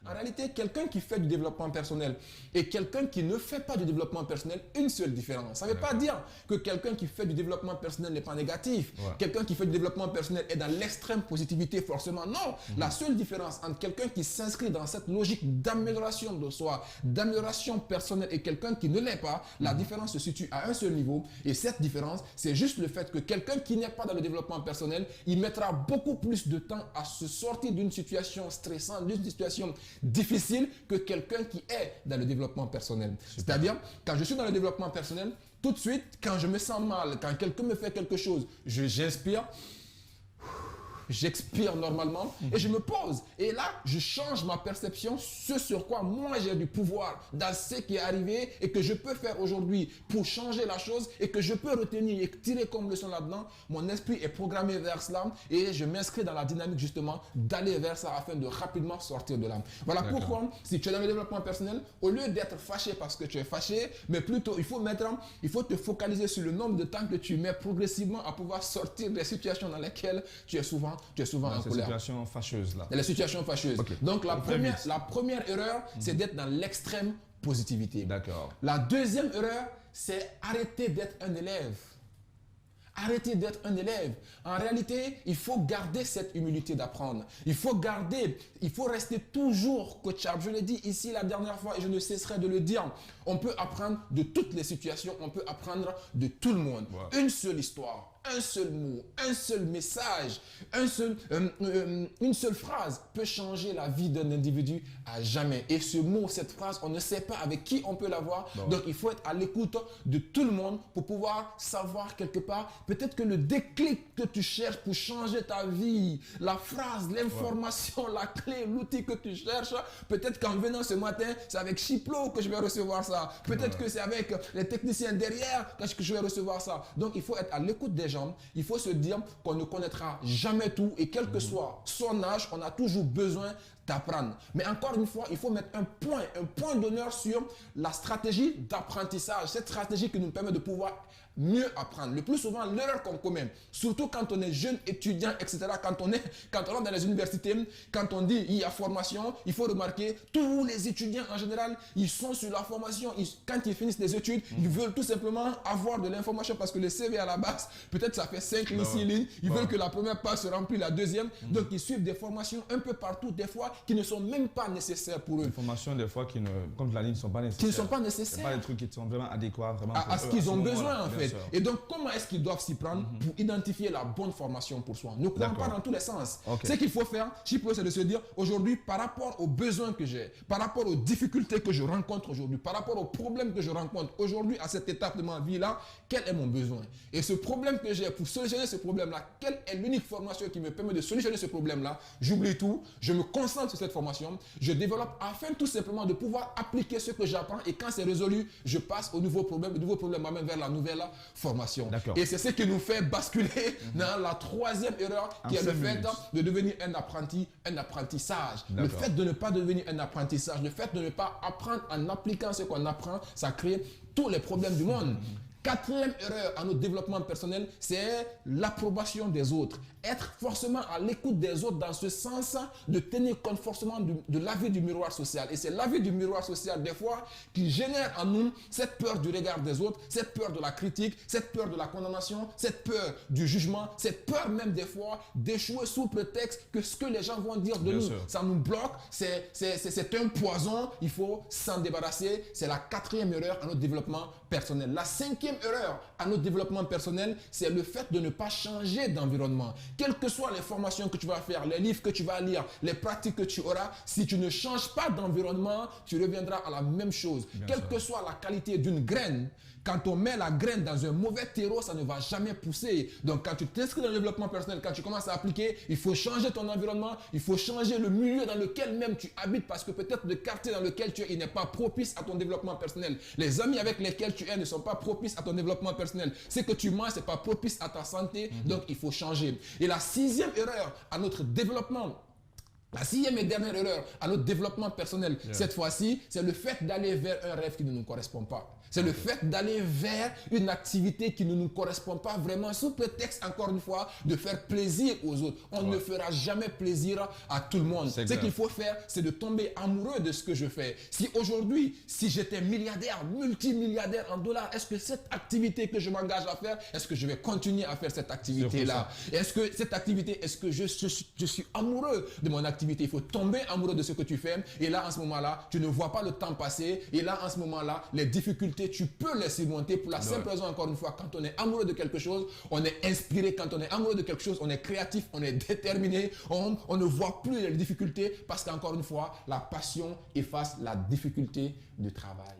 En réalité, quelqu'un qui fait du développement personnel et quelqu'un qui ne fait pas du développement personnel, une seule différence. Ça ne veut pas dire que quelqu'un qui fait du développement personnel n'est pas négatif. Quelqu'un qui fait du développement personnel est dans l'extrême positivité forcément. Non, la seule différence entre quelqu'un qui s'inscrit dans cette logique d'amélioration de soi, d'amélioration personnelle et quelqu'un qui ne l'est pas, la différence se situe à un seul niveau. Et cette différence, c'est juste le fait que quelqu'un qui n'est pas dans le développement personnel, il mettra beaucoup plus de temps à se sortir d'une situation stressante, d'une situation difficile que quelqu'un qui est dans le développement personnel. C'est-à-dire, quand je suis dans le développement personnel, tout de suite, quand je me sens mal, quand quelqu'un me fait quelque chose, j'inspire, j'expire normalement et je me pose. Et là, je change ma perception, ce sur quoi moi j'ai du pouvoir dans ce qui est arrivé et que je peux faire aujourd'hui pour changer la chose et que je peux retenir et tirer comme leçon là-dedans. Mon esprit est programmé vers cela et je m'inscris dans la dynamique justement d'aller vers ça afin de rapidement sortir de là. Voilà pourquoi, si tu es dans le développement personnel, au lieu d'être fâché parce que tu es fâché, mais plutôt il faut te focaliser sur le nombre de temps que tu mets progressivement à pouvoir sortir des situations dans lesquelles tu es souvent en colère. Situation fâcheuse là. Les situations fâcheuses. Donc la première erreur, c'est d'être dans l'extrême positivité. D'accord. La deuxième erreur, c'est arrêter d'être un élève. Arrêtez d'être un élève. En réalité, il faut garder cette humilité d'apprendre. Il faut rester toujours coachable. Je l'ai dit ici la dernière fois et je ne cesserai de le dire. On peut apprendre de toutes les situations, on peut apprendre de tout le monde. Une seule histoire, un seul mot, un seul message, une seule phrase peut changer la vie d'un individu à jamais. Et ce mot, cette phrase, on ne sait pas avec qui on peut l'avoir. Donc, il faut être à l'écoute de tout le monde pour pouvoir savoir quelque part. Peut-être que le déclic que tu cherches pour changer ta vie, la phrase, l'information, la clé, l'outil que tu cherches, peut-être qu'en venant ce matin, c'est avec Chiplo que je vais recevoir ça. Peut-être que c'est avec les techniciens derrière que je vais recevoir ça. Donc, il faut être à l'écoute des gens. Il faut se dire qu'on ne connaîtra jamais tout et quel que soit son âge, on a toujours besoin d'apprendre. Mais encore une fois, il faut mettre un point d'honneur sur la stratégie d'apprentissage. Cette stratégie qui nous permet de pouvoir mieux apprendre. Le plus souvent, l'erreur qu'on commet, surtout quand on est jeune étudiant, etc., quand on rentre dans les universités, quand on dit il y a formation, il faut remarquer, tous les étudiants en général, ils sont sur la formation. Quand ils finissent les études, ils veulent tout simplement avoir de l'information parce que le CV à la base, peut-être ça fait 5 lignes, 6 lignes. Ils veulent que la première page se remplisse, la deuxième. Donc, ils suivent des formations un peu partout, des fois, qui ne sont même pas nécessaires pour eux. Des formations, des fois, qui ne, comme la ligne, ne sont pas nécessaires. Qui ne sont pas nécessaires. Pas des trucs qui sont vraiment adéquats vraiment à ce qu'ils ont besoin, en fait. Et donc, comment est-ce qu'ils doivent s'y prendre pour identifier la bonne formation pour soi? Ne courons pas dans tous les sens. Ce qu'il faut faire, Chiplo, c'est de se dire, aujourd'hui, par rapport aux besoins que j'ai, par rapport aux difficultés que je rencontre aujourd'hui, par rapport aux problèmes que je rencontre aujourd'hui à cette étape de ma vie-là, quel est mon besoin? Et ce problème que j'ai, pour solutionner ce problème-là, quelle est l'unique formation qui me permet de solutionner ce problème-là? J'oublie tout, je me concentre sur cette formation, je développe afin tout simplement de pouvoir appliquer ce que j'apprends et quand c'est résolu, je passe au nouveau problème. Le nouveau problème m'amène vers la nouvelle formation. Et c'est ce qui nous fait basculer dans la troisième erreur qui est le fait de devenir un apprenti, un apprentissage. Le fait de ne pas devenir un apprentissage, le fait de ne pas apprendre en appliquant ce qu'on apprend, ça crée tous les problèmes du monde. Quatrième erreur à notre développement personnel, c'est l'approbation des autres. Être forcément à l'écoute des autres dans ce sens de tenir compte forcément de l'avis du miroir social. Et c'est l'avis du miroir social des fois qui génère en nous cette peur du regard des autres, cette peur de la critique, cette peur de la condamnation, cette peur du jugement, cette peur même des fois d'échouer sous prétexte que ce que les gens vont dire de nous, ça nous bloque, c'est un poison, il faut s'en débarrasser. C'est la quatrième erreur à notre développement personnel. La cinquième erreur à notre développement personnel, c'est le fait de ne pas changer d'environnement. Quelles que soient les formations que tu vas faire, les livres que tu vas lire, les pratiques que tu auras, si tu ne changes pas d'environnement, tu reviendras à la même chose. Quelle que soit la qualité d'une graine, quand on met la graine dans un mauvais terreau, ça ne va jamais pousser. Donc quand tu t'inscris dans le développement personnel, quand tu commences à appliquer, il faut changer ton environnement, il faut changer le milieu dans lequel même tu habites parce que peut-être le quartier dans lequel tu es, il n'est pas propice à ton développement personnel. Les amis avec lesquels tu es ne sont pas propices à ton développement personnel. Ce que tu manges, ce n'est pas propice à ta santé, donc il faut changer. Et la sixième erreur à notre développement La 6e et dernière erreur à notre développement personnel, cette fois-ci, c'est le fait d'aller vers un rêve qui ne nous correspond pas. C'est le fait d'aller vers une activité qui ne nous correspond pas vraiment, sous prétexte, encore une fois, de faire plaisir aux autres. On ne fera jamais plaisir à tout le monde. Ce qu'il faut faire, c'est de tomber amoureux de ce que je fais. Si aujourd'hui, si j'étais milliardaire, multimilliardaire en dollars, est-ce que cette activité que je m'engage à faire, est-ce que je vais continuer à faire cette activité-là? Est-ce que cette activité, est-ce que je suis amoureux de mon activité? Il faut tomber amoureux de ce que tu fais. Et là, en ce moment-là, tu ne vois pas le temps passer. Et là, en ce moment-là, les difficultés, tu peux les surmonter pour la simple raison, encore une fois, quand on est amoureux de quelque chose, on est inspiré. Quand on est amoureux de quelque chose, on est créatif, on est déterminé. On ne voit plus les difficultés parce qu'encore une fois, la passion efface la difficulté du travail.